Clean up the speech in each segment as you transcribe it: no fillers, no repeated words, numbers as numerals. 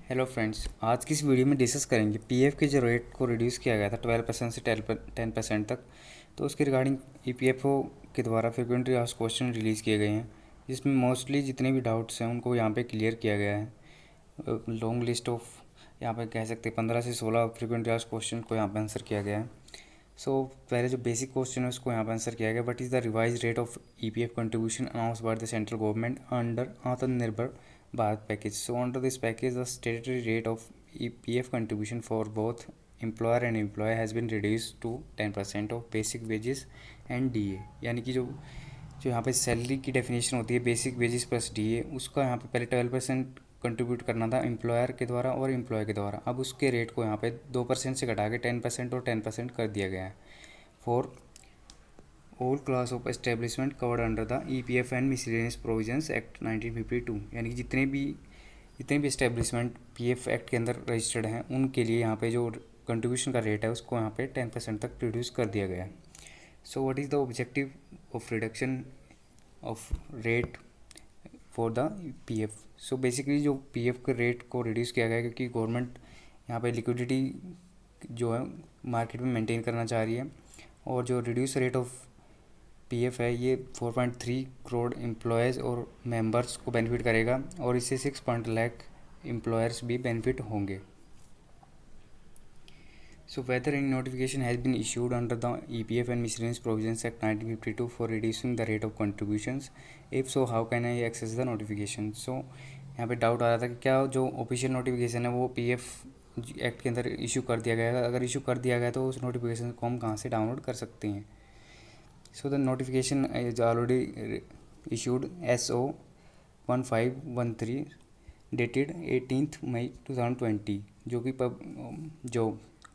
Hello friends, आज की इस वीडियो में डिस्कस करेंगे पीएफ के जो रेट को रिड्यूस किया गया था 12% से 10% तक। तो उसके रिगार्डिंग ईपीएफओ के द्वारा फ्रीक्वेंटली आस्क्ड क्वेश्चन रिलीज़ किए गए हैं, जिसमें मोस्टली जितने भी डाउट्स हैं उनको यहाँ पे क्लियर किया गया है। लॉन्ग लिस्ट ऑफ यहाँ पे कह सकते हैं 15 से 16 फ्रीक्वेंटली आस्क्ड क्वेश्चन को यहाँ पे आंसर किया गया है। सो पहले जो बेसिक क्वेश्चन है उसको यहाँ पे आंसर किया गया। What is the revise rate of EPF contribution announced by the central government under आत्मनिर्भर Bharat package. So under this package, the statutory rate of EPF contribution for both employer and employee has been reduced to 10% of basic wages and DA. यानी कि जो जो यहाँ पे salary की definition होती है बेसिक वेजेस प्लस DA, उसका यहाँ पे पहले 12% कंट्रीब्यूट करना था एम्प्लॉयर के द्वारा और एम्प्लॉय के द्वारा। अब उसके रेट को यहाँ पे 2% से घटा के 10% और 10% कर दिया गया है for all class of establishment covered under the EPF and miscellaneous provisions act 1952। यानी कि जितने भी एस्टेब्लिशमेंट पीएफ एक्ट के अंदर रजिस्टर्ड हैं उनके लिए यहाँ पे जो कंट्रीब्यूशन का रेट है उसको यहाँ पे 10% तक रिड्यूस कर दिया गया है। सो what is the objective of reduction of rate for the PF. So basically जो पीएफ के रेट को रिड्यूस किया गया क्योंकि गवर्नमेंट यहाँ पे लिक्विडिटी जो है मार्केट में मेंटेन करना चाह रही है, और जो रिड्यूस रेट ऑफ पीएफ है ये 4.3 करोड़ एम्प्लॉयज़ और मेंबर्स को बेनिफिट करेगा, और इससे 6 लाख एम्प्लॉयर्स भी बेनिफिट होंगे। So whether any notification has been issued under the EPF and miscellaneous provisions act 1952 for reducing the rate of contributions, if so how can I access the notification. So यहाँ पे doubt आ रहा था कि क्या जो official notification है वो PF act के अंदर इशू कर दिया गया है। अगर इशू कर दिया गया तो उस नोटिफिकेशन को हम कहाँ से डाउनलोड कर सकते हैं। So the notification is already issued SO 1513 dated 18th मई 2020, जो कि जो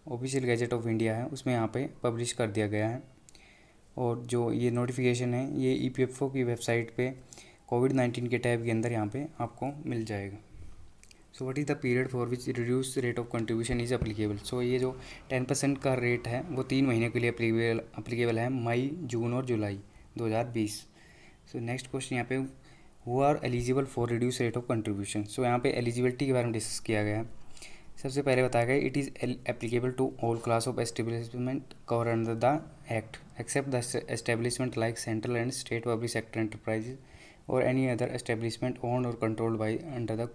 ऑफिशियल गैजेट ऑफ इंडिया है उसमें यहाँ पे पब्लिश कर दिया गया है। और जो ये नोटिफिकेशन है ये ईपीएफओ की वेबसाइट पे कोविड-19 के टैब के अंदर यहाँ पे आपको मिल जाएगा। So what is the period for which reduce rate of contribution is applicable. So ये जो 10% का रेट है वो 3 महीने के लिए अप्लीकेबल है, मई, जून और जुलाई 2020। सो नेक्स्ट क्वेश्चन यहाँ पे who are eligible for reduce rate of contribution. So यहाँ पे एलिजिबिलिटी के बारे में डिस्कस किया गया है। सबसे पहले बताया गया it is applicable to all class of establishment cover under the act except the establishment like central and state public sector enterprises और एनी अदर एस्टेब्लिशमेंट ओन्ड और controlled by under the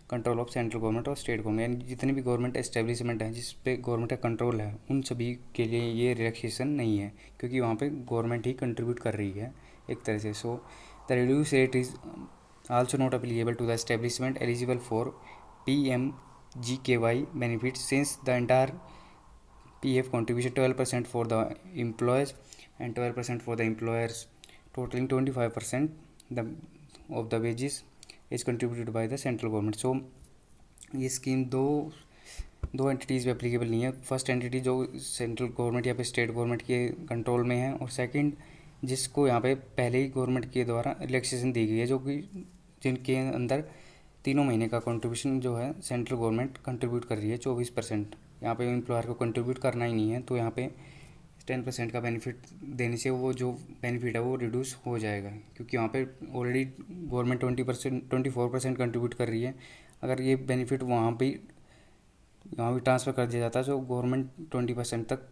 control of central government और state government. यानी जितनी भी government establishment है जिस पे government का कंट्रोल है उन सभी के लिए ये रिलैक्सेशन नहीं है, क्योंकि वहाँ पे गवर्नमेंट ही कंट्रीब्यूट कर रही है एक तरह से। So the reduce rate is also not applicable to the establishment eligible for PMGKY benefits since the entire PF contribution 12% for the employees and 12% for the employers, totaling 25% of the wages is contributed by the central government. So ये scheme दो entities पे applicable नहीं है। First entity जो central government या फिर state government के control में है, और सेकंड जिसको यहाँ पे पहले ही गवर्नमेंट के द्वारा रिलैक्सेशन दी गई है, जो कि जिनके अंदर 3 महीने का कंट्रीब्यूशन जो है सेंट्रल गवर्नमेंट कंट्रीब्यूट कर रही है 24%। यहाँ पे एम्प्लॉयर को कंट्रीब्यूट करना ही नहीं है, तो यहाँ पे 10% का बेनिफिट देने से वो जो बेनिफिट है वो रिड्यूस हो जाएगा, क्योंकि वहाँ पे ऑलरेडी गवर्नमेंट 24% कंट्रीब्यूट कर रही है। अगर ये बेनिफिट वहाँ भी ट्रांसफ़र कर दिया जाता है तो गवर्नमेंट 20% तक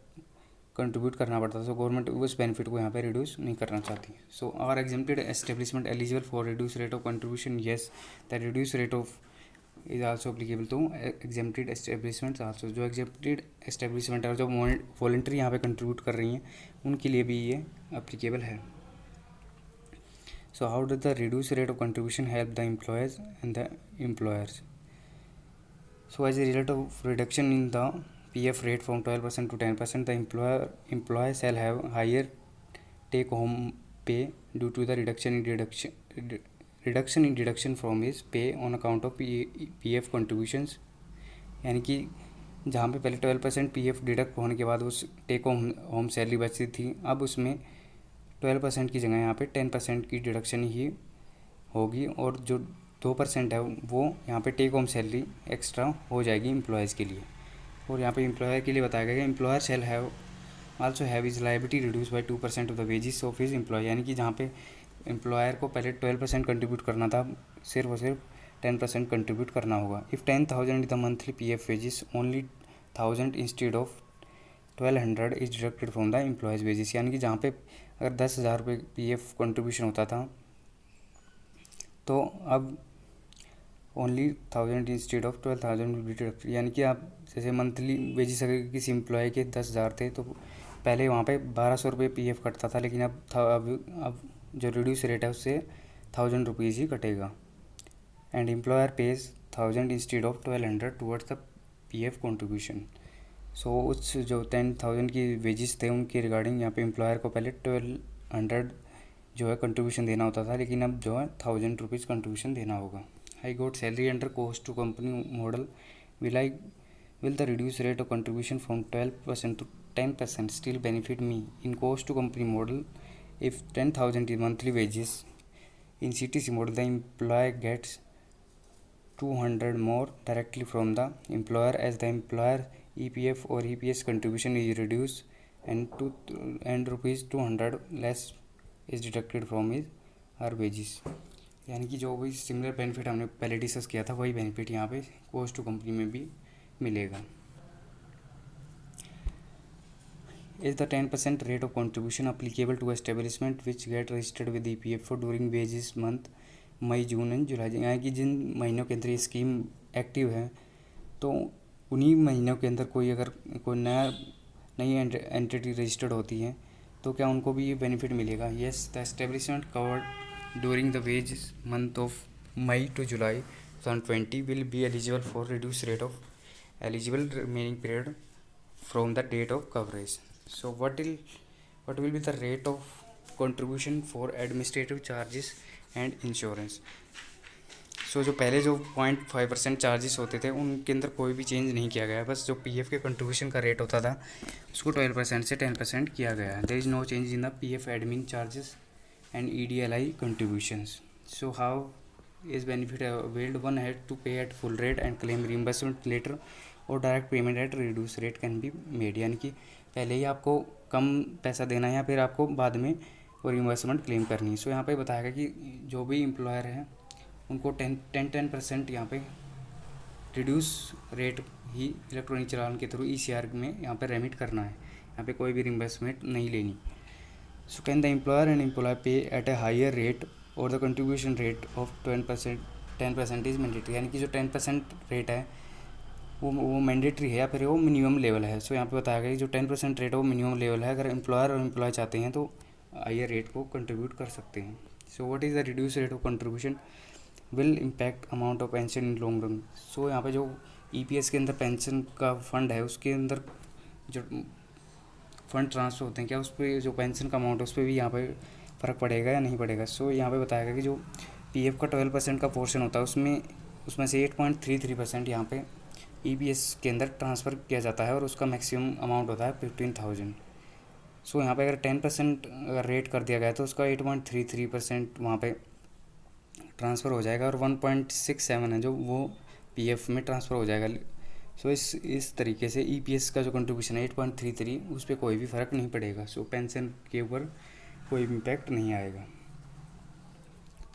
कंट्रीब्यूट करना पड़ता है। सो गवर्नमेंट उस बेनिफिट को यहाँ पे रिड्यूस नहीं करना चाहती। So are exempted establishment eligible for reduce rate of contribution, yes the reduce rate of is also applicable to exempted establishments also. जो एग्जेम्प्टेड एस्टेब्लिशमेंट है और जो वॉलंटरी यहाँ पे कंट्रीब्यूट कर रही हैं उनके लिए भी ये अप्लीकेबल है। So how does the reduce rate of contribution help the employees and the employers. So as a result of reduction in the PF rate from 12% to 10%, the employer shall have higher take home pay due to the reduction in deduction from his pay on account of PF contributions। यानी कि जहाँ पे पहले 12% PF deduct होने के बाद उस take home salary बचती थी, अब उसमें 12% की जगह यहाँ पे 10% की डिडक्शन ही होगी, और जो 2% है वो यहाँ पे टेक होम सैलरी एक्स्ट्रा हो जाएगी एम्प्लॉयज़ के लिए। और यहाँ पे एम्प्लॉयर के लिए बताया गया कि employer shall have also have is liability reduce by 2% of the wages of his employ. यानी कि जहाँ पे एम्प्लॉयर को पहले 12% कंट्रीब्यूट करना था सिर्फ और सिर्फ 10% कंट्रीब्यूट करना होगा। If 10,000 the monthly PF wages only 1,000 instead of 1,200 is deducted from the employees wages. यानी कि जहाँ पे अगर 10,000 रुपये PF कंट्रीब्यूशन होता था तो अब only 1,000 instead of 12,000 will be deducted. यानी कि आप जैसे मंथली वेजेस अगर किसी एम्प्लॉय के 10,000 थे तो पहले वहाँ पे 1,200 रुपये PF कटता था, लेकिन अब जो रिड्यूस रेट है उससे 1,000 रुपीज़ ही कटेगा। And employer pays 1,000 instead of 1,200 towards the PF contribution. So उस जो 10,000 की वेजेस थे उनके रिगार्डिंग यहाँ पे एम्प्लॉयर को पहले 1,200 जो है कंट्रीब्यूशन देना होता था, लेकिन अब जो है 1,000 रुपीज़ कंट्रीब्यूशन देना होगा। I got salary under cost to company model. Will the reduced rate of contribution from 12% to 10% still benefit me? In cost to company model, if 10,000 is monthly wages, in CTC model the employee gets 200 more directly from the employer as the employer EPF or EPS contribution is reduced and rupees 200 less is deducted from his her wages। यानी कि जो भी similar benefit हमने पहले discuss किया था वही benefit यहाँ पे कोस्ट टू कंपनी में भी मिलेगा। Is the 10% rate of contribution applicable to establishment which get registered with EPF during wages month May, June and July. यानी कि जिन महीनों के अंदर ये स्कीम एक्टिव है तो उन्हीं महीनों के अंदर अगर कोई नई एंटिटी रजिस्टर्ड होती है तो क्या उनको भी ये बेनिफिट मिलेगा। Yes, the establishment covered during the wage month of May to July 2020 will be eligible for reduced rate of eligible remaining period from the date of coverage. So what will be the rate of contribution for administrative charges and insurance? सो जो पहले जो 0.5% charges होते थे उनके अंदर कोई भी change नहीं किया गया, बस जो PF के कंट्रीब्यूशन का रेट होता था उसको 12% से 10% किया गया है। There is no change in the PF admin charges and EDLI contributions. So how is benefit availed? One had to pay at full rate and claim reimbursement later or direct payment at reduced rate can be made। यानी कि पहले ही आपको कम पैसा देना है या फिर आपको बाद में वो रिम्बर्समेंट क्लेम करनी है। सो यहाँ पे बताया गया कि जो भी एम्प्लॉयर हैं उनको 10% यहाँ पे रिड्यूस रेट ही इलेक्ट्रॉनिक चालान के थ्रू ECR में यहाँ पे रेमिट करना है, यहाँ पे कोई भी रिम्बर्समेंट नहीं लेनी। So can the employer and employee pay at a higher rate or the contribution rate of 10% is mandatory। यानी कि जो 10% रेट है वो मैंडेटरी है या फिर वो मिनिमम लेवल है। सो यहाँ पे बताया गया कि जो 10% रेट है वो मिनिमम लेवल है। अगर एम्प्लॉयर और एम्प्लॉय चाहते हैं तो हायर रेट को कंट्रीब्यूट कर सकते हैं। So what is the reduce rate of contribution will impact amount of pension in long run. So यहाँ पे जो EPS के अंदर पेंशन का फंड है उसके अंदर जो फंड ट्रांसफर होते हैं क्या उस पर जो पेंशन का अमाउंट है उस पर भी यहाँ पे फ़र्क पड़ेगा या नहीं पड़ेगा। सो यहाँ पे बताया गया कि जो PF का 12% का पोर्शन होता है उसमें से 8.33% यहाँ पे EPS के अंदर ट्रांसफ़र किया जाता है और उसका मैक्सिमम अमाउंट होता है 15,000। सो यहाँ पे अगर 10% अगर रेट कर दिया गया तो उसका 8.33% वहाँ पे ट्रांसफ़र हो जाएगा और 1.67 है जो वो PF में ट्रांसफ़र हो जाएगा। सो इस तरीके से EPS का जो कंट्रीब्यूशन है 8.33 उस पर कोई भी फ़र्क नहीं पड़ेगा। सो पेंशन के ऊपर कोई इम्पैक्ट नहीं आएगा।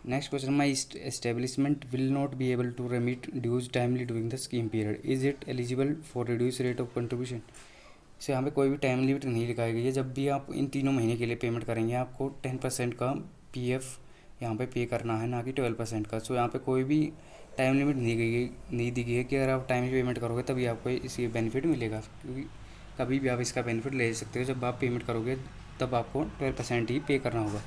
Next question, my establishment will not be able to remit dues timely during the scheme period, is it eligible for reduce rate of contribution. So यहाँ पे कोई भी टाइम लिमिट नहीं लिखाई गई है। जब भी आप इन तीनों महीने के लिए पेमेंट करेंगे आपको 10% का PF यहाँ पे पे करना है, ना कि 12% का। सो यहाँ पे कोई भी टाइम लिमिट नहीं दी गई है कि अगर आप टाइम पेमेंट करोगे तभी आपको इसकी बेनिफिट मिलेगा, क्योंकि कभी भी आप इसका बेनिफिट ले सकते हो। जब आप पेमेंट करोगे तब आपको 12% ही पे करना होगा।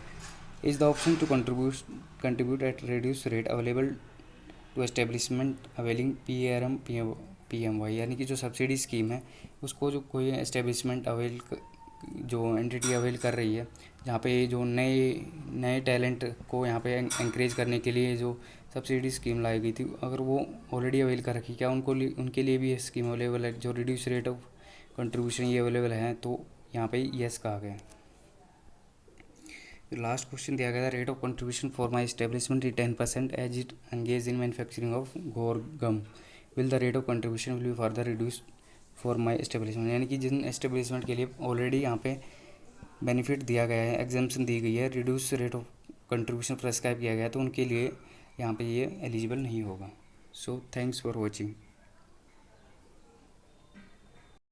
Is the option to contribute at reduce rate available to establishment availing PRM PMY। यानी कि जो सब्सिडी स्कीम है उसको जो कोई एस्टेब्लिशमेंट जो एंटिटी अवेल कर रही है, जहाँ पे जो नए टैलेंट को यहाँ पे एंकरेज करने के लिए जो सब्सिडी स्कीम लाई गई थी, अगर वो ऑलरेडी अवेल कर रखी, क्या उनके लिए भी ये स्कीम अवेलेबल है जो रिड्यूस रेट ऑफ कंट्रीब्यूशन ये अवेलेबल है। तो यहाँ पे येस कहा गया। लास्ट क्वेश्चन दिया गया था, rate of contribution for my establishment 10% as it engage in manufacturing of guar gum, will the rate of contribution will be further reduce for my establishment. यानी कि जिन एस्टेब्लिशमेंट के लिए ऑलरेडी यहाँ पे बेनिफिट दिया गया है, एग्जाम्पशन दी गई है, reduce rate of contribution prescribe किया गया है, तो उनके लिए यहाँ पे ये एलिजिबल नहीं होगा। So thanks for watching.